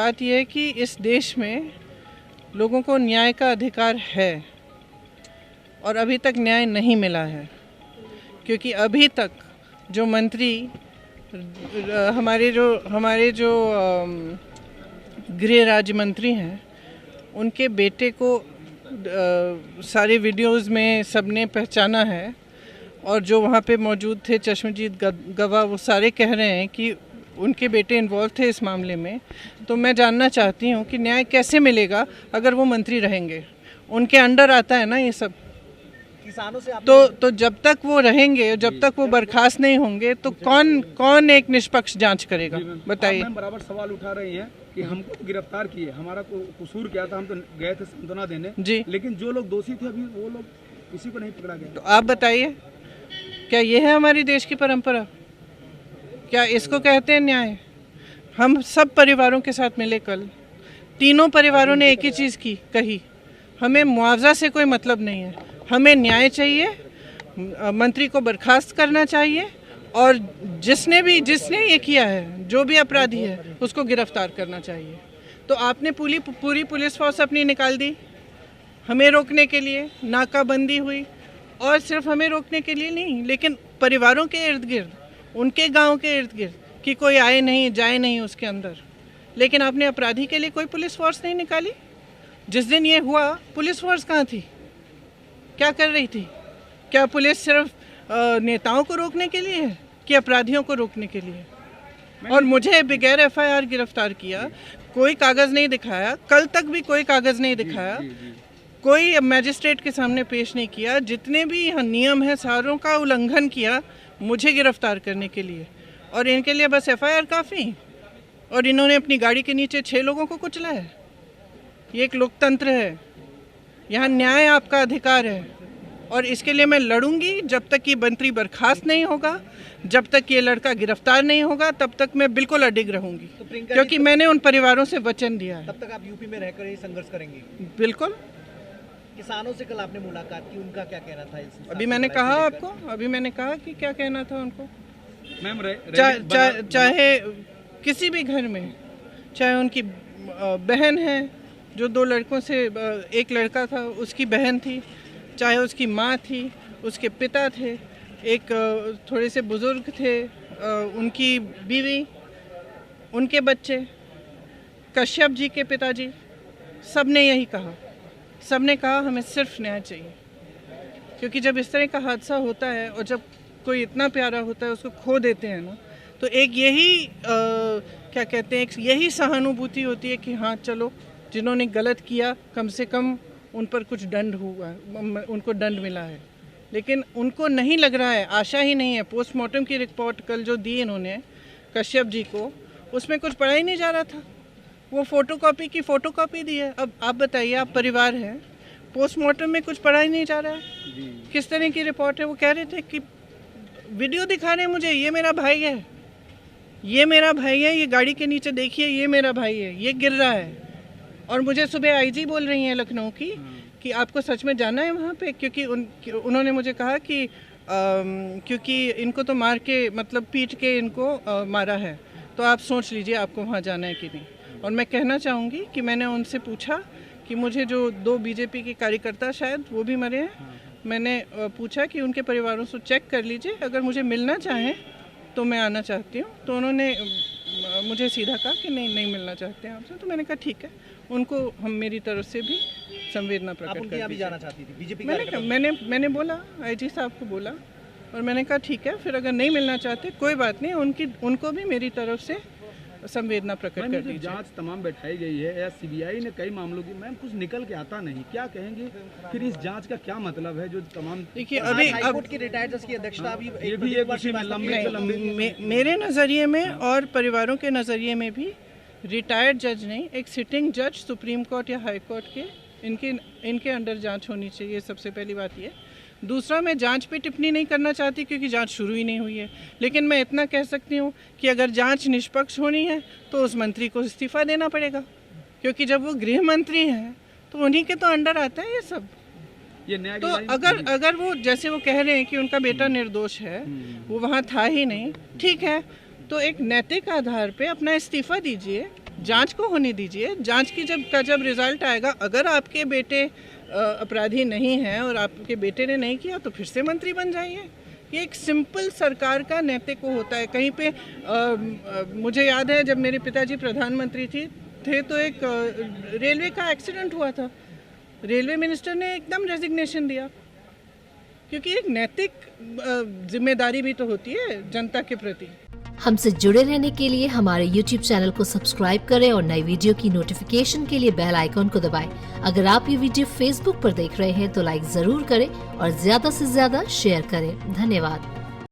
बात यह है कि इस देश में लोगों को न्याय का अधिकार है और अभी तक न्याय नहीं मिला है, क्योंकि अभी तक जो मंत्री हमारे जो गृह राज्य मंत्री हैं, उनके बेटे को सारे वीडियोस में सबने पहचाना है और जो वहाँ पे मौजूद थे चश्मदीद गवाह, वो सारे कह रहे हैं कि उनके बेटे इन्वॉल्व थे इस मामले में। तो मैं जानना चाहती हूँ कि न्याय कैसे मिलेगा अगर वो मंत्री रहेंगे, उनके अंडर आता है ना ये सब। किसानों से तो जब तक वो रहेंगे, जब तक वो बर्खास्त नहीं होंगे, तो कौन एक निष्पक्ष जांच करेगा, बताइए। हम बराबर सवाल उठा रहे हैं कि हमको तो गिरफ्तार किए, हमारा कसूर क्या था, हम तो गए थे सांत्वना देने जी, लेकिन जो लोग दोषी थे अभी वो लोग किसी को नहीं पकड़ा गया। तो आप बताइए, क्या ये है हमारी देश की परंपरा? क्या इसको कहते हैं न्याय? हम सब परिवारों के साथ मिले कल, तीनों परिवारों ने एक ही चीज़ कही, हमें मुआवजा से कोई मतलब नहीं है, हमें न्याय चाहिए, मंत्री को बर्खास्त करना चाहिए और जिसने ये किया है, जो भी अपराधी है, उसको गिरफ्तार करना चाहिए। तो आपने पूरी पुलिस फोर्स अपनी निकाल दी हमें रोकने के लिए, नाकाबंदी हुई, और सिर्फ हमें रोकने के लिए नहीं, लेकिन परिवारों के इर्द गिर्द, उनके गांव के इर्द गिर्द कि कोई आए नहीं जाए नहीं उसके अंदर। लेकिन आपने अपराधी के लिए कोई पुलिस फोर्स नहीं निकाली। जिस दिन ये हुआ, पुलिस फोर्स कहाँ थी, क्या कर रही थी? क्या पुलिस सिर्फ नेताओं को रोकने के लिए है कि अपराधियों को रोकने के लिए? और मुझे बगैर FIR गिरफ्तार किया, कोई कागज़ नहीं दिखाया, कल तक भी कोई कागज़ नहीं दिखाया, कोई मैजिस्ट्रेट के सामने पेश नहीं किया, जितने भी नियम हैं सारों का उल्लंघन किया मुझे गिरफ्तार करने के लिए, और इनके लिए बस FIR काफ़ी। और इन्होंने अपनी गाड़ी के नीचे 6 लोगों को कुचला है। ये एक लोकतंत्र है, यहाँ न्याय आपका अधिकार है, और इसके लिए मैं लड़ूंगी जब तक ये मंत्री बर्खास्त नहीं होगा, जब तक ये लड़का गिरफ्तार नहीं होगा, तब तक मैं बिल्कुल अडिग रहूंगी, क्योंकि मैंने उन परिवारों से वचन दिया है। तब तक आप यूपी में रहकर ही संघर्ष करेंगे? बिल्कुल। किसानों से कल आपने मुलाकात की, उनका क्या कहना था इस? अभी मैंने कहा कि क्या कहना था उनको। मैम चाहे किसी भी घर में, चाहे उनकी बहन है, जो 2 लड़कों से एक लड़का था, उसकी बहन थी, चाहे उसकी माँ थी, उसके पिता थे, एक थोड़े से बुजुर्ग थे, उनकी बीवी, उनके बच्चे, कश्यप जी के पिताजी, सब ने यही कहा। सब ने कहा हमें सिर्फ न्याय चाहिए, क्योंकि जब इस तरह का हादसा होता है और जब कोई इतना प्यारा होता है उसको खो देते हैं ना, तो एक यही क्या कहते हैं, एक यही सहानुभूति होती है कि हाँ चलो, जिन्होंने गलत किया कम से कम उन पर कुछ दंड हुआ, उनको दंड मिला है। लेकिन उनको नहीं लग रहा है, आशा ही नहीं है। पोस्टमार्टम की रिपोर्ट कल जो दी इन्होंने कश्यप जी को, उसमें कुछ पढ़ा ही नहीं जा रहा था, वो फोटोकॉपी दी है। अब आप बताइए, आप परिवार हैं, पोस्टमार्टम में कुछ पढ़ा ही नहीं जा रहा है, किस तरह की रिपोर्ट है? वो कह रहे थे कि वीडियो दिखा रहे हैं मुझे, ये मेरा भाई है, ये मेरा भाई है, ये गाड़ी के नीचे देखिए, ये मेरा भाई है, ये गिर रहा है। और मुझे सुबह IG बोल रही हैं लखनऊ की कि आपको सच में जाना है वहाँ पे, क्योंकि उन्होंने मुझे कहा कि क्योंकि इनको तो मार के, मतलब पीट के इनको मारा है, तो आप सोच लीजिए आपको वहाँ जाना है कि नहीं। और मैं कहना चाहूँगी कि मैंने उनसे पूछा कि मुझे जो 2 BJP के कार्यकर्ता, शायद वो भी मरे हैं, मैंने पूछा कि उनके परिवारों से चेक कर लीजिए, अगर मुझे मिलना चाहें तो मैं आना चाहती हूँ। तो उन्होंने मुझे सीधा कहा कि नहीं मिलना चाहते हैं आपसे। तो मैंने कहा ठीक है, उनको हम मेरी तरफ से भी संवेदना प्रकट कर दी। जाना चाहती थी बीजेपी? मैंने बोला, IG साहब को बोला, और मैंने कहा ठीक है, फिर अगर नहीं मिलना चाहते कोई बात नहीं, उनको भी मेरी तरफ से संवेदना प्रकट कर दी। जांच तमाम बैठाई गई है या CBI ने कई मामलों की, मैम कुछ निकल के आता नहीं, क्या कहेंगे फिर इस जांच का क्या मतलब है? जो तमाम, देखिए अभी हाईकोर्ट की रिटायर्ड जज की अध्यक्षता अभी ये भी एक उसी में लंबे मेरे नज़रिए में और परिवारों के नज़रिए में भी रिटायर्ड जज नहीं, एक सिटिंग जज सुप्रीम कोर्ट या हाई कोर्ट के, इनके अंडर जांच होनी चाहिए। सबसे पहली बात ये। दूसरा, मैं जांच पे टिप्पणी नहीं करना चाहती क्योंकि जांच शुरू ही नहीं हुई है, लेकिन मैं इतना कह सकती हूँ कि अगर जांच निष्पक्ष होनी है तो उस मंत्री को इस्तीफा देना पड़ेगा, क्योंकि जब वो गृह मंत्री हैं तो उन्हीं के तो अंडर आता है ये सब। तो अगर वो, जैसे वो कह रहे हैं कि उनका बेटा निर्दोष है, वो वहाँ था ही नहीं, ठीक है, तो एक नैतिक आधार पे अपना इस्तीफा दीजिए, जांच को होने दीजिए। जांच की जब रिजल्ट आएगा, अगर आपके बेटे अपराधी नहीं हैं और आपके बेटे ने नहीं किया तो फिर से मंत्री बन जाइए। ये एक सिंपल सरकार का नैतिक वो होता है। कहीं पे मुझे याद है जब मेरे पिताजी प्रधानमंत्री थे तो एक रेलवे का एक्सीडेंट हुआ था, रेलवे मिनिस्टर ने एकदम रेजिग्नेशन दिया, क्योंकि एक नैतिक जिम्मेदारी भी तो होती है जनता के प्रति। हमसे जुड़े रहने के लिए हमारे YouTube चैनल को सब्सक्राइब करें और नई वीडियो की नोटिफिकेशन के लिए बेल आइकॉन को दबाएं। अगर आप ये वीडियो Facebook पर देख रहे हैं तो लाइक जरूर करें और ज्यादा से ज्यादा शेयर करें। धन्यवाद।